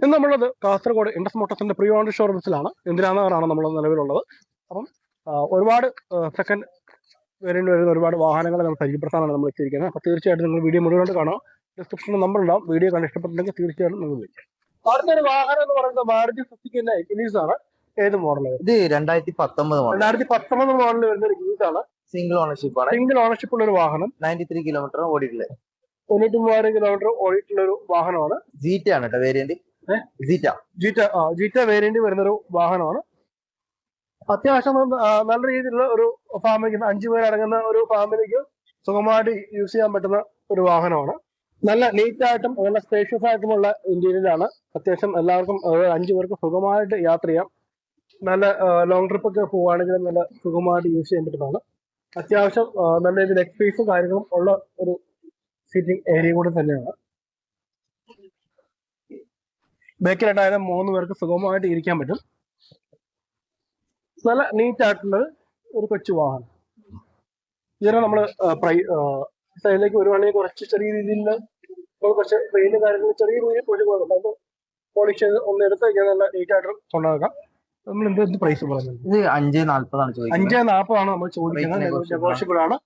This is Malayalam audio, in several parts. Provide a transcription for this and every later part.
ഇന്ന് നമ്മളുള്ളത് കാസർഗോഡ് ഇൻഡസ് മോട്ടോഴ്സിന്റെ പ്രീ ഓണർ ഷോറൂംസിലാണ്. ഇന്ദിരാനഗറാണ് നമ്മൾ നിലവിലുള്ളത്. അപ്പം ഒരുപാട് സെക്കൻഡ് വേരിയന്റ് വരുന്ന ഒരുപാട് വാഹനങ്ങൾ നമ്മൾ പരിചയപ്പെടുത്താനാണ് നമ്മൾ എത്തിയിരിക്കുന്നത്. അപ്പോൾ തീർച്ചയായിട്ടും നിങ്ങൾ വീഡിയോ മുഴുവൻ കാണാം. ഡിസ്ക്രിപ്ഷനിൽ നമ്പർ ഉണ്ടാവും. വീഡിയോ കണ്ട് ഇഷ്ടപ്പെട്ടിട്ടുണ്ടെങ്കിൽ തീർച്ചയായിട്ടും നിങ്ങൾ വിളിക്കും. അടുത്തൊരു വാഹനം എന്ന് പറയുന്നത് മാരുതി സുസുക്കിന്റെ ഇഗ്നിസ് ആണ്. ഏത് മോഡൽ? ഇത് 2019 മോഡൽ വരുന്ന ഒരു ഇഗ്നിസ് ആണ്. സിംഗിൾ ഓണർഷിപ്പ് ആണ്. സിംഗിൾ ഓണർഷിപ്പ് ഉള്ള ഒരു വാഹനം. 93 കിലോമീറ്റർ ഓടിയിട്ടുള്ളത്. 93,000 കിലോമീറ്റർ ഓടിയിട്ടുള്ള ഒരു വാഹനമാണ്. ജീറ്റ ആണ് കേട്ടോ വേരിയന്റ്. ജീറ്റ വേരിയന്റ് വരുന്നൊരു വാഹനമാണ്. അത്യാവശ്യം നല്ല രീതിയിലുള്ള ഒരു ഫാമിലിക്ക് 5 പേരടങ്ങുന്ന ഒരു ഫാമിലിക്ക് സുഖമായിട്ട് യൂസ് ചെയ്യാൻ പറ്റുന്ന ഒരു വാഹനമാണ്. നല്ല നീറ്റ് ആയിട്ടും നല്ല സ്പേഷ്യസ് ആയിട്ടുമുള്ള ഇന്റീരിയലാണ്. അത്യാവശ്യം എല്ലാവർക്കും 5 പേർക്ക് സുഖമായിട്ട് യാത്ര ചെയ്യാം. നല്ല ലോങ് ട്രിപ്പ് ഒക്കെ പോവുകയാണെങ്കിൽ നല്ല സുഖമായിട്ട് യൂസ് ചെയ്യാൻ പറ്റുന്നതാണ്. അത്യാവശ്യം നല്ല രീതിയിൽ ലെഗ് സ്പേസും കാര്യങ്ങളും ഉള്ള ഒരു സീറ്റിംഗ് ഏരിയ കൂടി തന്നെയാണ്. ബാക്കിലുണ്ടായാലും 3 പേർക്ക് സുഗമമായിട്ട് ഇരിക്കാൻ പറ്റും. നല്ല നീറ്റ് ആയിട്ടുള്ളത് ഒരു കൊച്ചു വാഹനം. ഇതിനെ നമ്മൾ സൈഡിലേക്ക് വരുവാണെങ്കിൽ കുറച്ച് ചെറിയ രീതിയിൽ കുറച്ച് പെയിന്റ് കാര്യങ്ങൾ ചെറിയ രീതിയിൽ പൊഴിക്കുന്നുണ്ട്. അത് പോളിഷ് ചെയ്ത് ഒന്ന് എടുത്ത് കഴിഞ്ഞാൽ നല്ല നീറ്റ് ആയിട്ട് കൊണ്ടുപോകാം. നമ്മൾ എന്ത് പ്രൈസ് പറയുന്നത്? ഇത് 540 ആണ് നമ്മൾ ചോദിക്കുന്നത്. നെഗോഷ്യബിൾ ആണ്.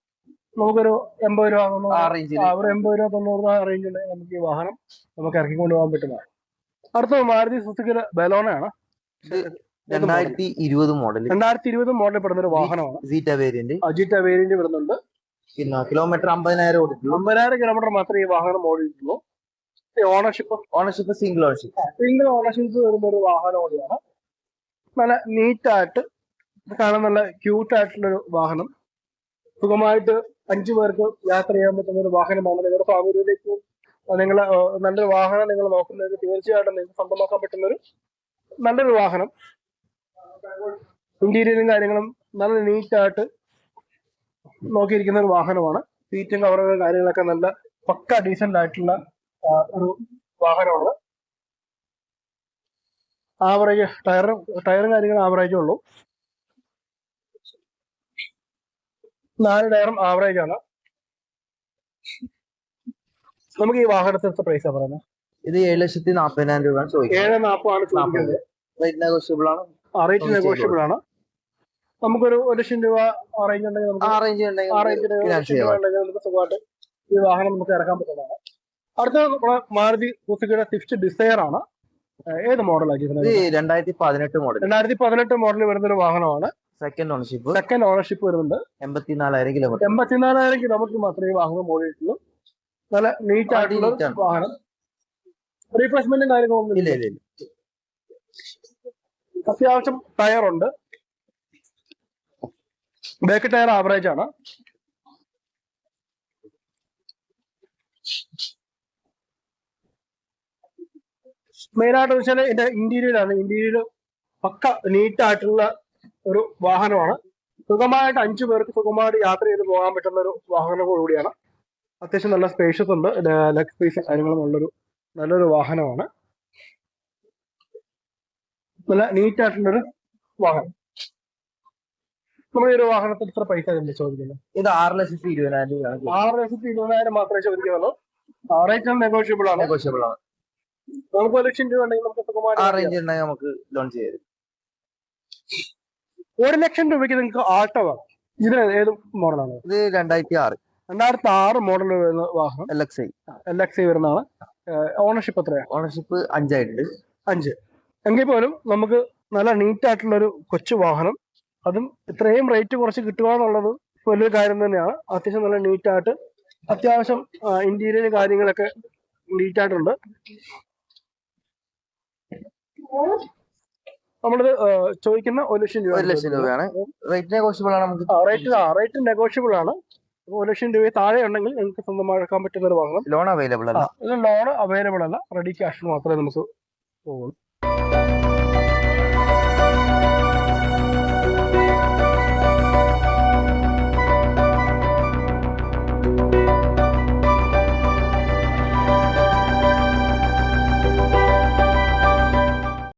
നമുക്കൊരു 80 രൂപ 80 രൂപ 90 രൂപ റേഞ്ച് ഉണ്ടെങ്കിൽ നമുക്ക് ഈ വാഹനം നമുക്ക് ഇറക്കി കൊണ്ടുപോകാൻ പറ്റുന്നതാണ്. അടുത്ത മാരുതി സുസുക്കിയുടെ ബലോണയാണ്. 2020 മോഡൽ പെടുന്ന ഒരു വാഹനമാണ്. ജീറ്റ വേരിയന്റ് വരുന്നുണ്ട്. കിലോമീറ്റർ 50,000 കിലോമീറ്റർ മാത്രമേ ഈ വാഹനം ഓടിയിട്ടുള്ളൂ. ഓണർഷിപ്പ് സിംഗിൾ ഓണർഷിപ്പ് വരുന്ന ഒരു വാഹനം കൂടിയാണ്. നല്ല നീറ്റായിട്ട് കാണാൻ നല്ല ക്യൂട്ടായിട്ടുള്ളൊരു വാഹനം. സുഖമായിട്ട് 5 പേർക്ക് യാത്ര ചെയ്യാൻ പറ്റുന്ന ഒരു വാഹനമാണ്. നിങ്ങളുടെ ഫാമിലിയിലേക്ക് നിങ്ങൾ നല്ലൊരു വാഹനം നിങ്ങൾ നോക്കുന്നത് തീർച്ചയായിട്ടും നിങ്ങൾക്ക് സ്വന്തമാക്കാൻ പറ്റുന്നൊരു നല്ലൊരു വാഹനം. ഇന്റീരിയറും കാര്യങ്ങളും നല്ല നീറ്റായിട്ട് നോക്കിയിരിക്കുന്ന ഒരു വാഹനമാണ്. സീറ്റും കവറുകളും കാര്യങ്ങളൊക്കെ നല്ല പക്ക ഡീസന്റ് ആയിട്ടുള്ള ഒരു വാഹനമാണ്. ആവറേജ് ടയറും കാര്യങ്ങളും ആവറേജേ ഉള്ളൂ. 4 ടയറും ആവറേജ് ആണ്. നമുക്ക് ഈ വാഹനത്തിന്റെ പ്രൈസാ പറയുന്നത്. ഇത് 7,40,000 രൂപ. 7,40 ആണ് ചോദിക്കുന്നത്. റേറ്റ് നെഗോഷ്യബിൾ ആണ്. നമുക്കൊരു 1,00,000 രൂപ റേഞ്ച് ഉണ്ടെങ്കിൽ നമുക്ക് സുഖമായിട്ട് ഈ വാഹനം നമുക്ക് ഇറക്കാൻ പറ്റുന്നതാണ്. അടുത്ത മാരുതി സുസുക്കിയുടെ സ്വിഫ്റ്റ് ഡിസയർ ആണ്. ഏത് മോഡലാണ്? 2018 മോഡൽ വരുന്ന ഒരു വാഹനമാണ്. സെക്കൻഡ് ഓണർഷിപ്പ് വരുന്നുണ്ട്. 84,000 കിലോമീറ്റർ മാത്രമേ ഈ വാഹനം ഓടിയിട്ടുള്ളൂ. നല്ല നീറ്റ് ആയിട്ടുള്ള വാഹനം. റീപ്ലേസ്മെന്റും കാര്യങ്ങളൊന്നും ഇല്ല. അത്യാവശ്യം ടയറുണ്ട്. ബാക്ക് ടയർ ആവറേജ് ആണ്. മെയിനായിട്ട് വെച്ചാൽ ഇതിന്റെ ഇന്റീരിയർ പക്ക നീറ്റ് ആയിട്ടുള്ള ഒരു വാഹനമാണ്. സുഖമായിട്ട് 5 പേർക്ക് സുഖമായിട്ട് യാത്ര ചെയ്ത് പോകാൻ പറ്റുന്ന ഒരു വാഹനം കൂടിയാണ്. അത്യാവശ്യം നല്ല സ്പേഷ്യസ് ഉണ്ട്. ലെഗ് സ്പേസ് കാര്യങ്ങളും ഉള്ളൊരു നല്ലൊരു വാഹനമാണ്. നല്ല നീറ്റ് ആയിട്ടുള്ളൊരു വാഹനം. നമ്മൾ ഈ ഒരു വാഹനത്തിന് ഇത്ര പൈസ ചോദിക്കുന്നത്? ഇത് 6,20,000 രൂപ. 6,20,000 മാത്രമേ ചോദിക്കുന്നുള്ളൂ. റേറ്റ് നെഗോഷ്യബിൾ ആണ്. നമുക്ക് 1,00,000 രൂപ ഉണ്ടെങ്കിൽ നമുക്ക് നമുക്ക് ലോൺ ചെയ്യാം. 1,00,000 രൂപയ്ക്ക് നിങ്ങൾക്ക് ആൾട്ടോ വേണം. ഇതിന് ഏത് മോഡലാണ്? ഇത് 2006 മോഡൽ വരുന്ന വാഹനം. LXI വരുന്നതാണ്. ഓണർഷിപ്പ് എത്രയാണ്? ഓണർഷിപ്പ് 5 ആയിട്ടുണ്ട്. 5 എങ്കിൽ പോലും നമുക്ക് നല്ല നീറ്റ് ആയിട്ടുള്ള ഒരു കൊച്ചു വാഹനം, അതും ഇത്രയും റേറ്റ് കുറച്ച് കിട്ടുക എന്നുള്ളത് വലിയൊരു കാര്യം തന്നെയാണ്. അത്യാവശ്യം നല്ല നീറ്റായിട്ട് അത്യാവശ്യം ഇന്റീരിയർ കാര്യങ്ങളൊക്കെ നീറ്റായിട്ടുണ്ട്. നമ്മളിത് ചോദിക്കുന്ന 1,00,000 രൂപയാണ്. റേറ്റ് നെഗോഷ്യബിൾ ആണ്. നമുക്ക് റേറ്റ് നെഗോഷ്യബിൾ ആണ്. 1,00,000 രൂപ താഴെ ഉണ്ടെങ്കിൽ നിങ്ങൾക്ക് സ്വന്തമാക്കാൻ പറ്റുന്ന ഒരു വാഹനം. ലോൺ അവൈലബിൾ അല്ല. റെഡി ക്യാഷ് മാത്രമേ നമുക്ക് പോകുള്ളൂ.